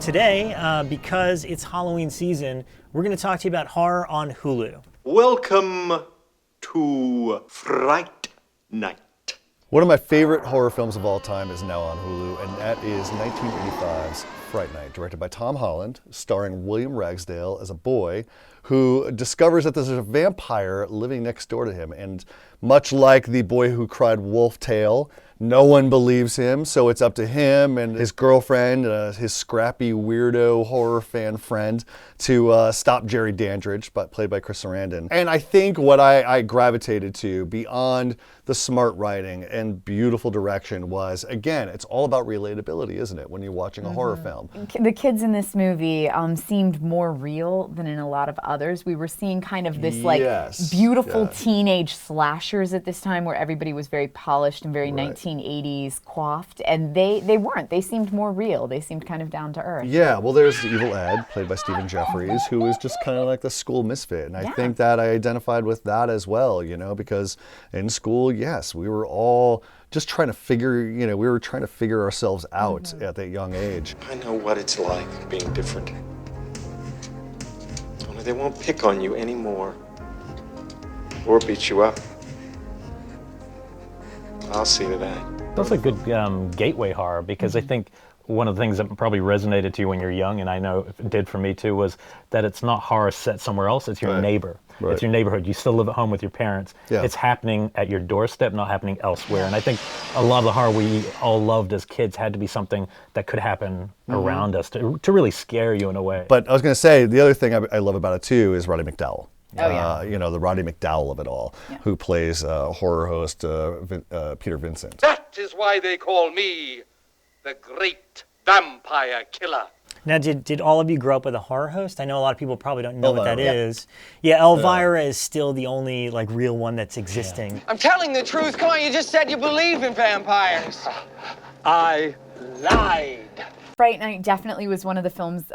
today, because it's Halloween season, we're going to talk to you about horror on Hulu. Welcome to Fright Night. One of my favorite horror films of all time is now on Hulu, and that is 1985's Fright Night, directed by Tom Holland, starring William Ragsdale as a boy who discovers that there's a vampire living next door to him. And much like the boy who cried wolf tale, no one believes him, so it's up to him and his girlfriend, his scrappy weirdo horror fan friend, to stop Jerry Dandridge, played by Chris Sarandon. And I think what I gravitated to, beyond the smart writing and beautiful direction, was, again, it's all about relatability, isn't it, when you're watching a horror film? The kids in this movie seemed more real than in a lot of others. We were seeing kind of this beautiful teenage slashers at this time where everybody was very polished and very 1980s coiffed, and they weren't. They seemed more real. They seemed kind of down to earth. Yeah, well, there's Evil Ed, played by Stephen Jeffries, who was just kind of like the school misfit. And I think that I identified with that as well, you know, because in school, yes, we were all just trying to figure ourselves out at that young age. I know what it's like being different. Only they won't pick on you anymore or beat you up. I'll see to that. That's a good gateway horror, because I think one of the things that probably resonated to you when you're young, and I know it did for me too, was that it's not horror set somewhere else, it's your neighbor. It's your neighborhood. You still live at home with your parents. It's happening at your doorstep, not happening elsewhere. And I think a lot of the horror we all loved as kids had to be something that could happen around us to really scare you in a way. But I was going to say, the other thing I love about it too is Roddy McDowall. You know, the Roddy McDowall of it all, who plays horror host Peter Vincent. That is why they call me the Great Vampire Killer. Now, did all of you grow up with a horror host? I know a lot of people probably don't know what that is. Yeah, Elvira is still the only real one that's existing. I'm telling the truth. Come on, you just said you believe in vampires. I lied. Fright Night definitely was one of the films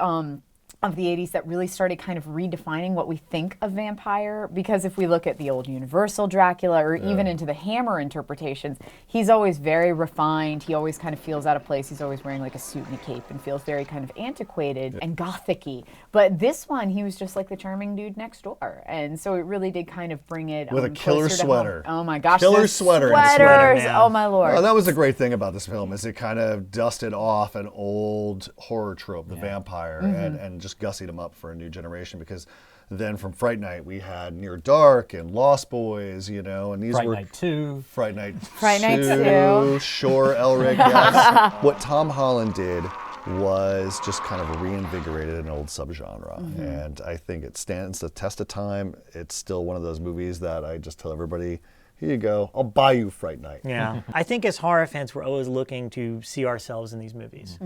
of the 80s that really started kind of redefining what we think of vampire, because if we look at the old Universal Dracula or even into the Hammer interpretations, he's always very refined. He always kind of feels out of place. He's always wearing like a suit and a cape and feels very kind of antiquated and gothic-y. But this one, he was just like the charming dude next door. And so it really did kind of bring it with a killer sweater. Oh my gosh, killer sweater. Sweaters. Oh my lord. Well, that was the great thing about this film, is it kind of dusted off an old horror trope, the vampire, and just gussied him up for a new generation, because then from Fright Night we had Near Dark and Lost Boys, you know, and these Fright were Night 2. Fright Night 2. Sure, Elric, yes. What Tom Holland did was just kind of reinvigorated an old subgenre, and I think it stands the test of time. It's still one of those movies that I just tell everybody, here you go, I'll buy you Fright Night. Yeah, I think as horror fans, we're always looking to see ourselves in these movies.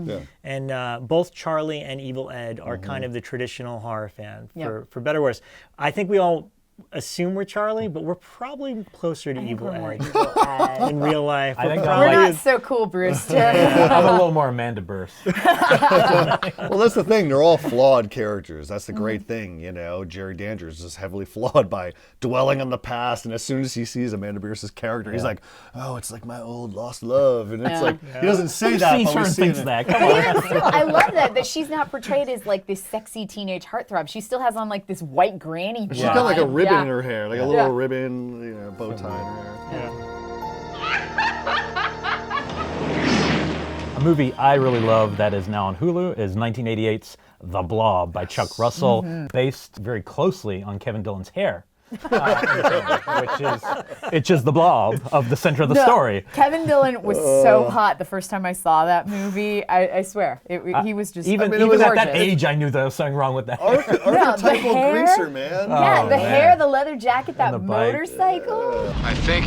And both Charlie and Evil Ed are kind of the traditional horror fan, for better or worse. I think we all assume we're Charlie, but we're probably closer to Evil Ed in real life. I think we're not so cool, Brewster. I'm a little more Amanda Burse. Well, that's the thing. They're all flawed characters. That's the great thing, you know. Jerry Dandridge is heavily flawed by dwelling on the past, and as soon as he sees Amanda Burse's character, he's like, "Oh, it's like my old lost love," and it's like he doesn't say that, Sees but her we and see thinks it. that. Come on. Even still, I love that she's not portrayed as like this sexy teenage heartthrob. She still has on like this white granny. She's got like a ribbon in her hair, like a little ribbon, you know, bow tie in her hair. A movie I really love that is now on Hulu is 1988's The Blob by Chuck Russell, based very closely on Kevin Dillon's hair. Which is the blob of the center of the story. Kevin Dillon was so hot the first time I saw that movie. I swear, he was just even gorgeous. at that age, I knew there was something wrong with that. Archetypal greaser, man. Yeah, the hair, the leather jacket, that motorcycle. I think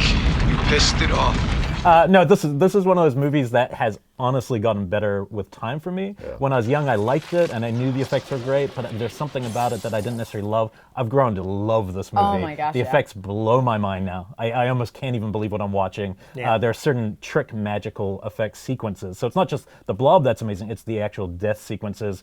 you pissed it off. No, this is one of those movies that has honestly gotten better with time for me. When I was young, I liked it, and I knew the effects were great, but there's something about it that I didn't necessarily love. I've grown to love this movie. Oh my gosh, the effects blow my mind now. I almost can't even believe what I'm watching. There are certain trick magical effects sequences. So it's not just the blob that's amazing, it's the actual death sequences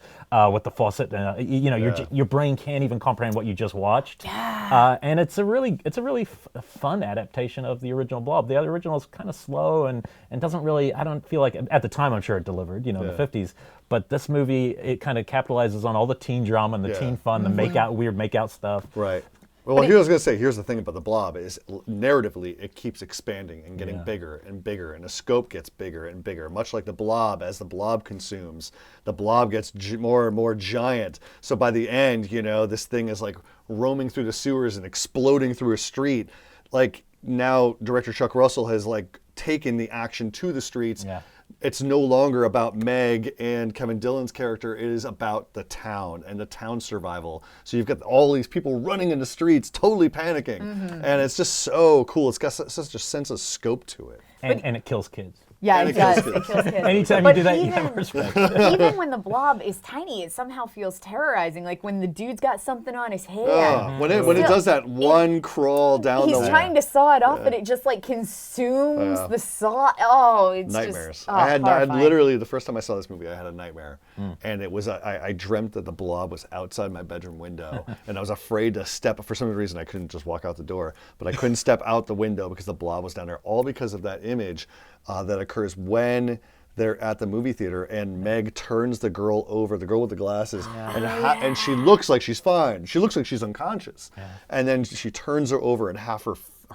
with the faucet. Your brain can't even comprehend what you just watched. And it's a really fun adaptation of the original Blob. The other original is kind of slow and doesn't really, I don't feel like, at the time, I'm sure it delivered, in the 50s. But this movie, it kind of capitalizes on all the teen drama and the teen fun, the weird make-out stuff. Right. Well, here's what I was going to say. Here's the thing about the Blob is narratively, it keeps expanding and getting bigger and bigger, and the scope gets bigger and bigger. Much like the Blob, as the Blob consumes, the Blob gets more and more giant. So by the end, this thing is like roaming through the sewers and exploding through a street. Like now, director Chuck Russell has like taken the action to the streets. Yeah. It's no longer about Meg and Kevin Dillon's character. It is about the town and the town survival. So you've got all these people running in the streets, totally panicking. And it's just so cool. It's got such a sense of scope to it. And it kills kids. Yeah, it does. It kills kids. Anytime you do that, you have respect. Even when the Blob is tiny, it somehow feels terrorizing. Like when the dude's got something on his hand. When it does that one crawl down the He's trying to saw it off, and it just like consumes the saw. Oh, it's nightmares. Just, I had literally, the first time I saw this movie, I had a nightmare. And it was, I dreamt that the Blob was outside my bedroom window. And I was afraid to step, for some reason I couldn't just walk out the door, but I couldn't step out the window because the Blob was down there, all because of that image that occurs when they're at the movie theater and Meg turns the girl over, the girl with the glasses, and she looks like she's fine. She looks like she's unconscious. And then she turns her over and half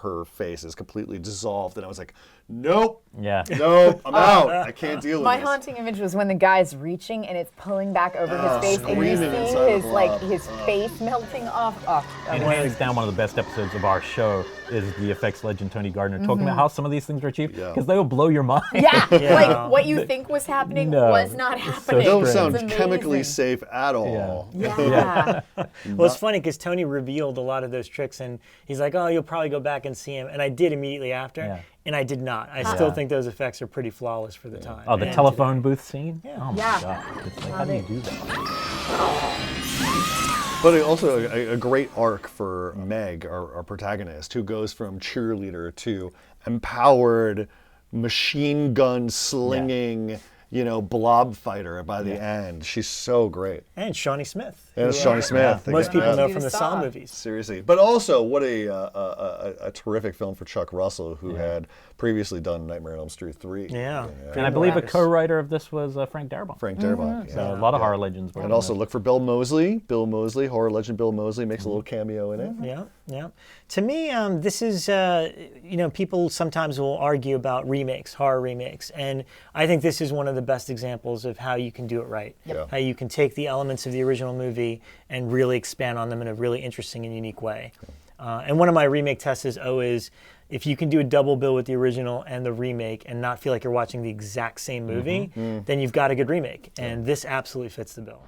her face is completely dissolved. And I was like, nope. Nope, I'm out. I can't deal with My this. haunting image was when the guy's reaching and it's pulling back over his face, and you see his face melting off. And hands down, one of the best episodes of our show is the effects legend Tony Gardner talking about how some of these things are cheap because they will blow your mind. Like what you think was happening was not happening. They don't sound chemically safe at all. Yeah. Well, it's funny because Tony revealed a lot of those tricks, and he's like, "Oh, you'll probably go back and see him," and I did immediately after. And I did not. I still think those effects are pretty flawless for the time. Oh, the telephone booth scene? Yeah. Oh my God. It's like, how do you do that? But also a great arc for Meg, our protagonist, who goes from cheerleader to empowered, machine gun slinging, Blob fighter by the end. She's so great. And Shawnee Smith. And Shawnee Smith. Most people know from the Saw movies. Seriously. But also, what a terrific film for Chuck Russell, who had previously done Nightmare on Elm Street 3. And I believe a co-writer of this was Frank Darabont. Frank Darabont. So a lot of horror legends. And also look for Bill Moseley. Bill Moseley, horror legend Bill Moseley, makes a little cameo in it. Yeah. To me, this is, people sometimes will argue about remakes, horror remakes, and I think this is one of the best examples of how you can do it right. How you can take the elements of the original movie and really expand on them in a really interesting and unique way. And one of my remake tests is always, if you can do a double bill with the original and the remake and not feel like you're watching the exact same movie, then you've got a good remake. And this absolutely fits the bill.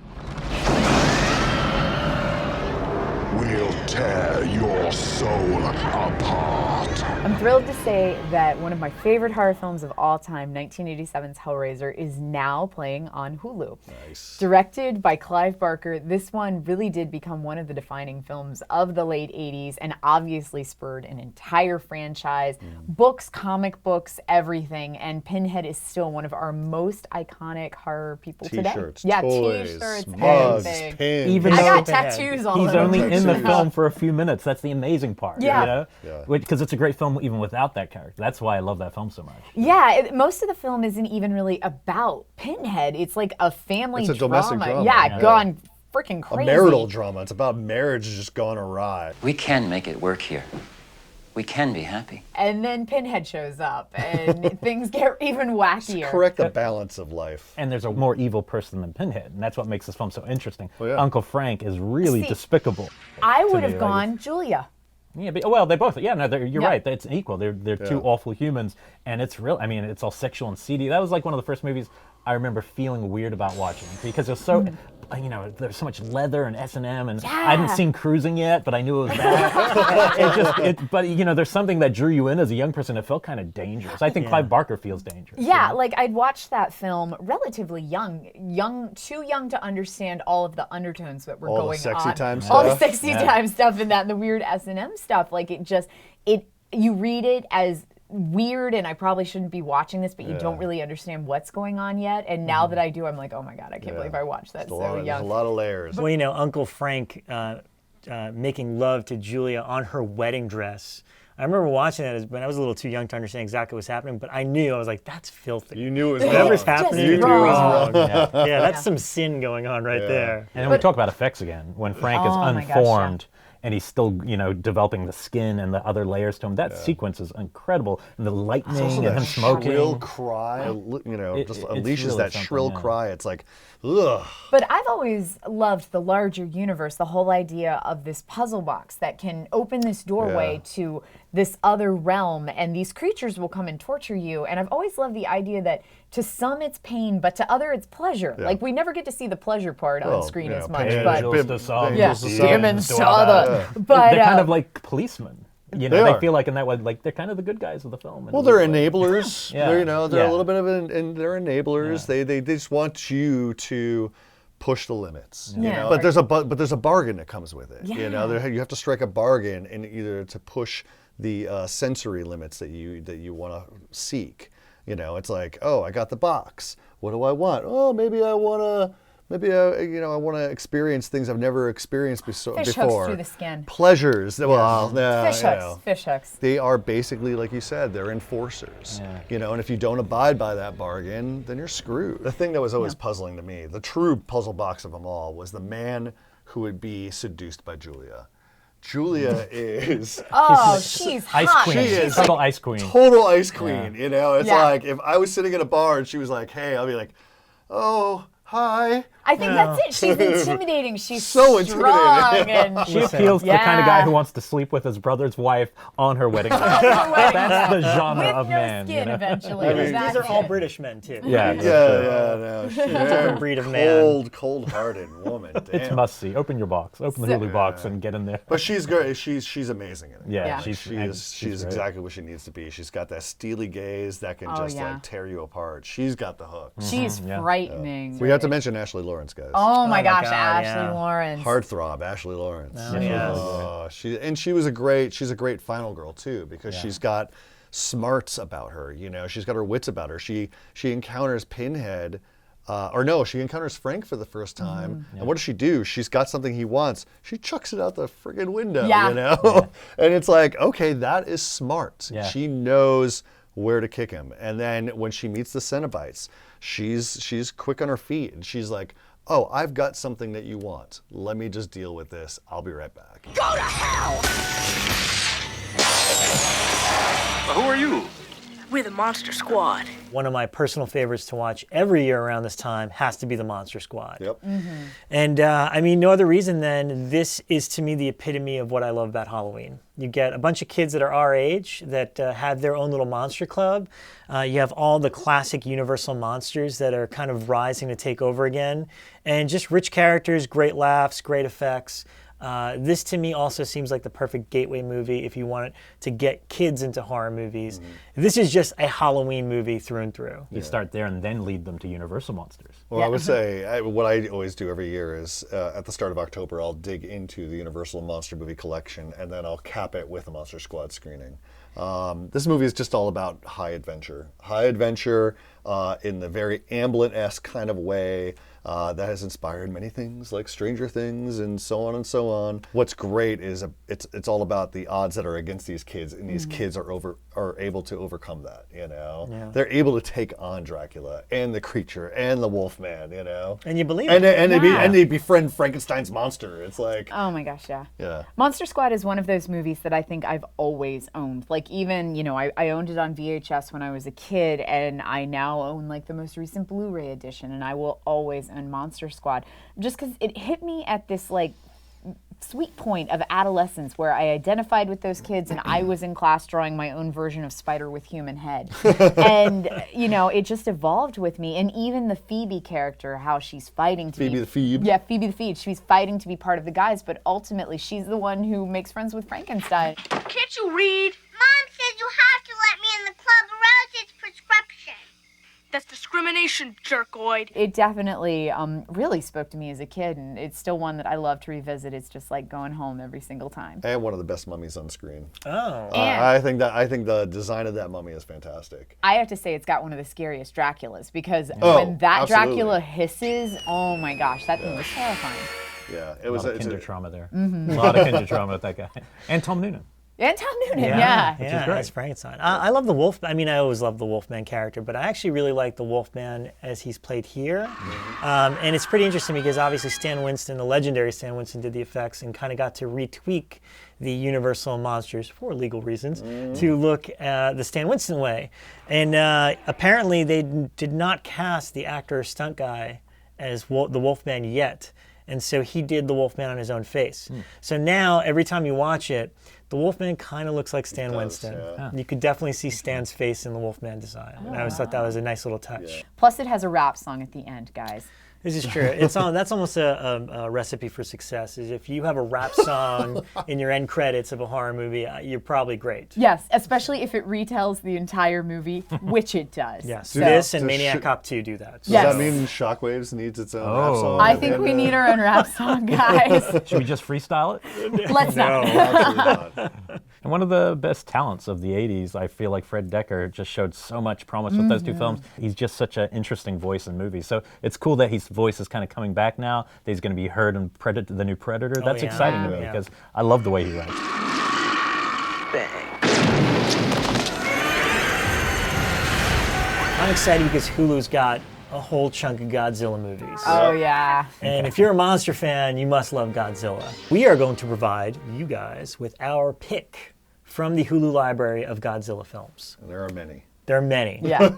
We'll tear your soul apart. I'm thrilled to say that one of my favorite horror films of all time, 1987's Hellraiser, is now playing on Hulu. Nice. Directed by Clive Barker, this one really did become one of the defining films of the late 80s and obviously spurred an entire franchise. Books, comic books, everything. And Pinhead is still one of our most iconic horror people today. T-shirts, yeah, toys, T-shirts, mugs, everything. pins. Even I though got tattoos all he's over. only in the film for a few minutes. That's the amazing part. Yeah. Because it's a great film even without that character. That's why I love that film so much. Yeah, most of the film isn't even really about Pinhead. It's like a family It's a domestic drama. Yeah, gone freaking crazy. A marital drama. It's about marriage just gone awry. We can make it work here. We can be happy. And then Pinhead shows up, and things get even wackier. Correct the balance of life. And there's a more evil person than Pinhead, and that's what makes this film so interesting. yeah. Uncle Frank is really despicable. I would have me, gone Julia. Yeah, but, well, they both. Yeah, no, you're right. It's equal. They're two awful humans, and it's real. I mean, it's all sexual and seedy. That was like one of the first movies I remember feeling weird about watching because it was so. There's so much leather and S&M, and I hadn't seen Cruising yet, but I knew it was that. But there's something that drew you in as a young person. It felt kind of dangerous. I think Clive Barker feels dangerous. Yeah, like I'd watched that film relatively young, too young to understand all of the undertones that were going on. All the sexy time stuff. All the sexy time stuff and that, and the weird S&M stuff. Like you read it as weird, and I probably shouldn't be watching this, but you don't really understand what's going on yet. And now that I do, I'm like, oh my God, I can't believe I watched that so young. There's a lot of layers. Well, Uncle Frank making love to Julia on her wedding dress. I remember watching that when I was a little too young to understand exactly what was happening, but I knew, I was like, that's filthy. You knew it was Whatever's wrong. happening, You knew it was wrong. Yeah, that's some sin going on right there. And then we talk about effects again. When Frank is unformed and he's still, developing the skin and the other layers to him, that sequence is incredible. And the lightning and him smoking. Shrill cry, just unleashes really that shrill cry. It's like, ugh. But I've always loved the larger universe, the whole idea of this puzzle box that can open this doorway to this other realm, and these creatures will come and torture you. And I've always loved the idea that to some it's pain, but to other it's pleasure. Like, we never get to see the pleasure part on screen as much. But demons saw the. But they're kind of like policemen. They feel like in that way, like they're kind of the good guys of the film. Well, they're enablers. They're they're a little bit of and they're enablers. They just want you to push the limits. But there's a bargain that comes with it. You have to strike a bargain in either to push the sensory limits that you want to seek. It's like, oh, I got the box. What do I want? Oh, maybe I want to. I want to experience things I've never experienced before. Fish hooks through the skin. Pleasures. Well, Fish hooks. They are basically, like you said, they're enforcers. And if you don't abide by that bargain, then you're screwed. The thing that was always puzzling to me, the true puzzle box of them all, was the man who would be seduced by Julia. Julia is she's ice hot. queen. She is total ice queen. Total ice queen. It's like if I was sitting at a bar and she was like, "Hey," I'll be like, "Oh, hi." I think that's it. She's intimidating. She's so strong intimidating. and She appeals to the kind of guy who wants to sleep with his brother's wife on her wedding day. That's the genre with of no man. skin eventually. These are all British men too. No, she's different breed of man. Cold-hearted woman. Damn. It's must see. Open your box. Open the Hulu box and get in there. But she's great. She's amazing in it. Yeah. She's exactly what she needs to be. She's got that steely gaze that can like tear you apart. She's got the hook. She's frightening. We have to mention Ashley Lawrence, guys. Oh my gosh, Ashley Lawrence. Heartthrob, Ashley Lawrence. She's a great final girl too, because she's got smarts about her. She's got her wits about her. She encounters Pinhead. She encounters Frank for the first time. And what does she do? She's got something he wants. She chucks it out the friggin' window, And it's like, okay, that is smart. Yeah. She knows where to kick him. And then when she meets the Cenobites, she's quick on her feet. And she's like, oh, I've got something that you want. Let me just deal with this. I'll be right back. Go to hell! Who are you? We're the Monster Squad. One of my personal favorites to watch every year around this time has to be the Monster Squad. Yep. And no other reason than this is to me the epitome of what I love about Halloween. You get a bunch of kids that are our age that have their own little monster club. You have all the classic Universal monsters that are kind of rising to take over again. And just rich characters, great laughs, great effects. This to me also seems like the perfect gateway movie if you want to get kids into horror movies. This is just a Halloween movie through and through. You start there and then lead them to Universal monsters. Well, I would say what I always do every year is at the start of October, I'll dig into the Universal Monster Movie Collection, and then I'll cap it with a Monster Squad screening. This movie is just all about high adventure. High adventure in the very Amblin-esque kind of way. That has inspired many things like Stranger Things and so on and so on. What's great is it's all about the odds that are against these kids, and these kids are able to overcome that. They're able to take on Dracula and the creature and the Wolfman. And you believe it. And they befriend Frankenstein's monster. It's like, oh my gosh, yeah. Monster Squad is one of those movies that I think I've always owned. Like even I owned it on VHS when I was a kid, and I now own like the most recent Blu-ray edition, and I will always own Monster Squad just because it hit me at this like sweet point of adolescence where I identified with those kids and I was in class drawing my own version of Spider with human head. And it just evolved with me. And even the Phoebe character, how she's fighting to Phoebe the Phoebe. Yeah, Phoebe the Phoebe. She's fighting to be part of the guys, but ultimately she's the one who makes friends with Frankenstein. Can't you read? Mom says you have to let me in the club or else it's prescription. That's discrimination, jerkoid. It definitely really spoke to me as a kid, and it's still one that I love to revisit. It's just like going home every single time. And one of the best mummies on screen. Oh. I think the design of that mummy is fantastic. I have to say it's got one of the scariest Draculas because when that absolutely. Dracula hisses, oh my gosh, that thing was terrifying. Yeah, a lot of kinder trauma there. A lot of kinder trauma with that guy. And Tom Noonan. And Tom Noonan, yeah. Which is great. That's Frankenstein. I love the Wolf. I mean, I always loved the Wolfman character, but I actually really like the Wolfman as he's played here. And it's pretty interesting because obviously Stan Winston, the legendary Stan Winston, did the effects and kind of got to retweak the Universal monsters for legal reasons to look the Stan Winston way. And apparently they did not cast the actor or stunt guy as the Wolfman yet. And so he did the Wolfman on his own face. So now every time you watch it, the Wolfman kind of looks like Stan Winston. Yeah. You could definitely see Stan's face in the Wolfman design. And I always thought that was a nice little touch. Yeah. Plus it has a rap song at the end, guys. This is true. That's almost a recipe for success. Is if you have a rap song in your end credits of a horror movie, you're probably great. Yes, especially if it retells the entire movie, which it does. Yes, so this and Maniac Cop 2 do that. Does that mean Shockwaves needs its own rap song? I think we need our own rap song, guys. Should we just freestyle it? Let's not. No, absolutely not. And one of the best talents of the 80s, I feel like Fred Decker just showed so much promise with those two films. He's just such an interesting voice in movies. So it's cool that his voice is kind of coming back now, that he's going to be heard in the new Predator. That's exciting to me because I love the way he writes. I'm excited because Hulu's got a whole chunk of Godzilla movies. Oh, yeah. And if you're a monster fan, you must love Godzilla. We are going to provide you guys with our pick from the Hulu library of Godzilla films. There are many. There are many. Yeah.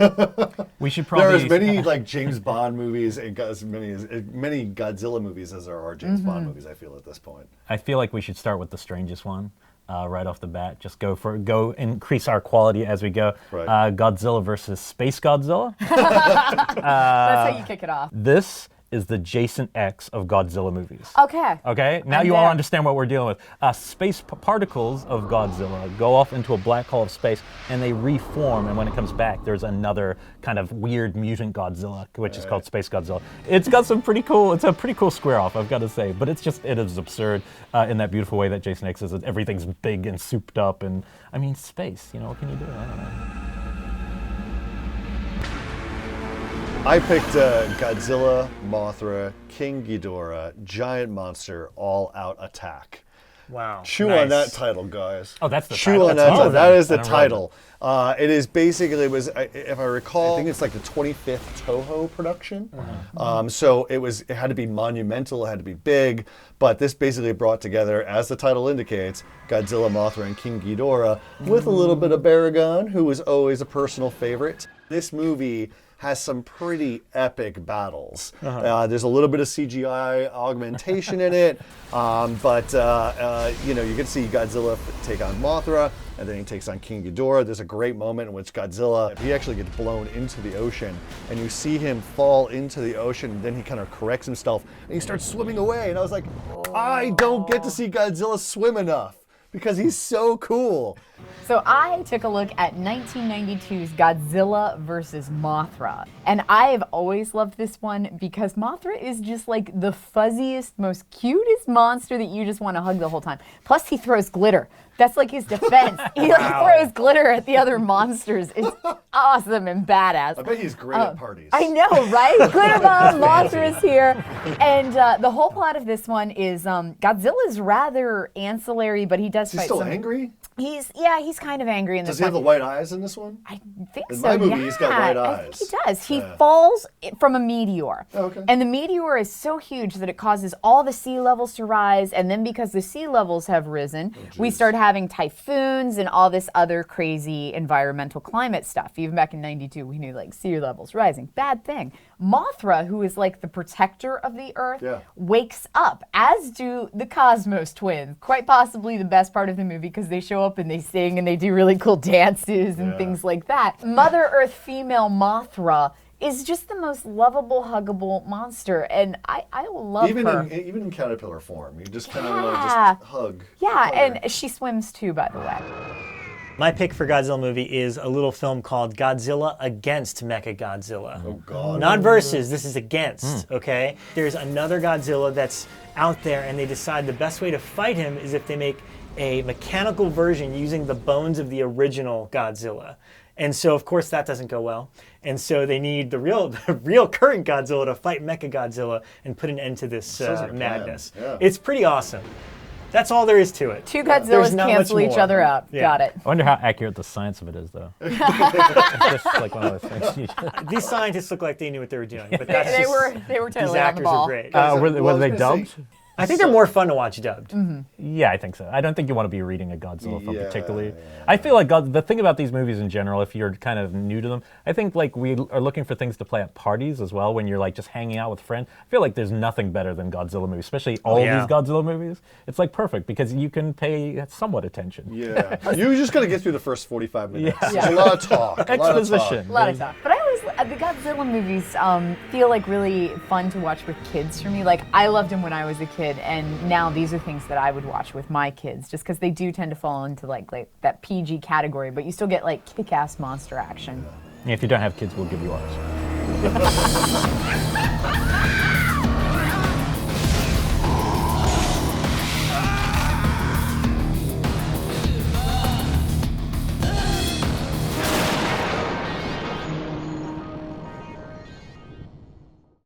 We should probably... There are as many like James Bond movies and as many Godzilla movies as there are James Bond movies, I feel, at this point. I feel like we should start with the strangest one. Right off the bat, just go increase our quality as we go. Right. Godzilla versus Space Godzilla. That's how you kick it off. This is the Jason X of Godzilla movies. Okay. Okay, now you all understand what we're dealing with. Space particles of Godzilla go off into a black hole of space and they reform, and when it comes back, there's another kind of weird mutant Godzilla, which is called Space Godzilla. It's got some pretty cool, it's a pretty cool square off, I've got to say, but it is absurd in that beautiful way that Jason X is. Everything's big and souped up, and I mean, space, what can you do? I don't know. I picked Godzilla, Mothra, King Ghidorah, Giant Monster, All-Out Attack. Wow. Chew on that title, guys. Oh, that's the Chew title. on that title. That is the title. It is basically, if I recall, I think it's like the 25th Toho production. So it had to be monumental, it had to be big, but this basically brought together, as the title indicates, Godzilla, Mothra, and King Ghidorah, with a little bit of Baragon, who was always a personal favorite. This movie has some pretty epic battles. There's a little bit of CGI augmentation in it, but you can see Godzilla take on Mothra, and then he takes on King Ghidorah. There's a great moment in which Godzilla, he actually gets blown into the ocean, and you see him fall into the ocean, and then he kind of corrects himself, and he starts swimming away, and I was like, I don't get to see Godzilla swim enough, because he's so cool. So I took a look at 1992's Godzilla versus Mothra. And I have always loved this one because Mothra is just like the fuzziest, most cutest monster that you just want to hug the whole time. Plus he throws glitter. That's like his defense. He throws glitter at the other monsters. It's awesome and badass. I bet he's great at parties. I know, right? Glitter bomb, Mothra is here. And the whole plot of this one is Godzilla's rather ancillary, but he does fight. He's still angry? He's kind of angry in this one. Does he have the white eyes in this one? I think so. In my movie, he's got white eyes. I think he does. He falls from a meteor. Oh, okay. And the meteor is so huge that it causes all the sea levels to rise. And then because the sea levels have risen, we start having typhoons and all this other crazy environmental climate stuff. Even back in '92, we knew like sea levels rising. Bad thing. Mothra, who is like the protector of the earth, wakes up, as do the Cosmos twins. Quite possibly the best part of the movie because they show up and they sing and they do really cool dances and things like that. Mother Earth female Mothra is just the most lovable, huggable monster, and I love her. Even in caterpillar form, you just kind of just hug. Yeah, and she swims too, by the way. My pick for Godzilla movie is a little film called Godzilla Against Mechagodzilla. Oh, God. Not versus, this is against, okay? There's another Godzilla that's out there, and they decide the best way to fight him is if they make a mechanical version using the bones of the original Godzilla. And so, of course, that doesn't go well. And so they need the real current Godzilla to fight Mechagodzilla and put an end to this madness. Yeah. It's pretty awesome. That's all there is to it. Two Godzillas cancel each other out. Yeah. Got it. I wonder how accurate the science of it is, though. Just like one of those things. These scientists look like they knew what they were doing, but that's they were totally these actors on the ball. are great. Were they dubbed? I think they're more fun to watch dubbed. Yeah, I think so. I don't think you want to be reading a Godzilla film particularly. I feel like the thing about these movies in general, if you're kind of new to them, I think like we are looking for things to play at parties as well when you're like just hanging out with friends. I feel like there's nothing better than Godzilla movies, especially all these Godzilla movies. It's like perfect because you can pay somewhat attention. Yeah. You just got to get through the first 45 minutes. Yeah. There's a lot of talk. Exposition. A lot of talk. But I always, the Godzilla movies feel like really fun to watch with kids for me. Like I loved them when I was a kid, and now these are things that I would watch with my kids just because they do tend to fall into like that PG category, but you still get like kick-ass monster action. If you don't have kids, we'll give you ours.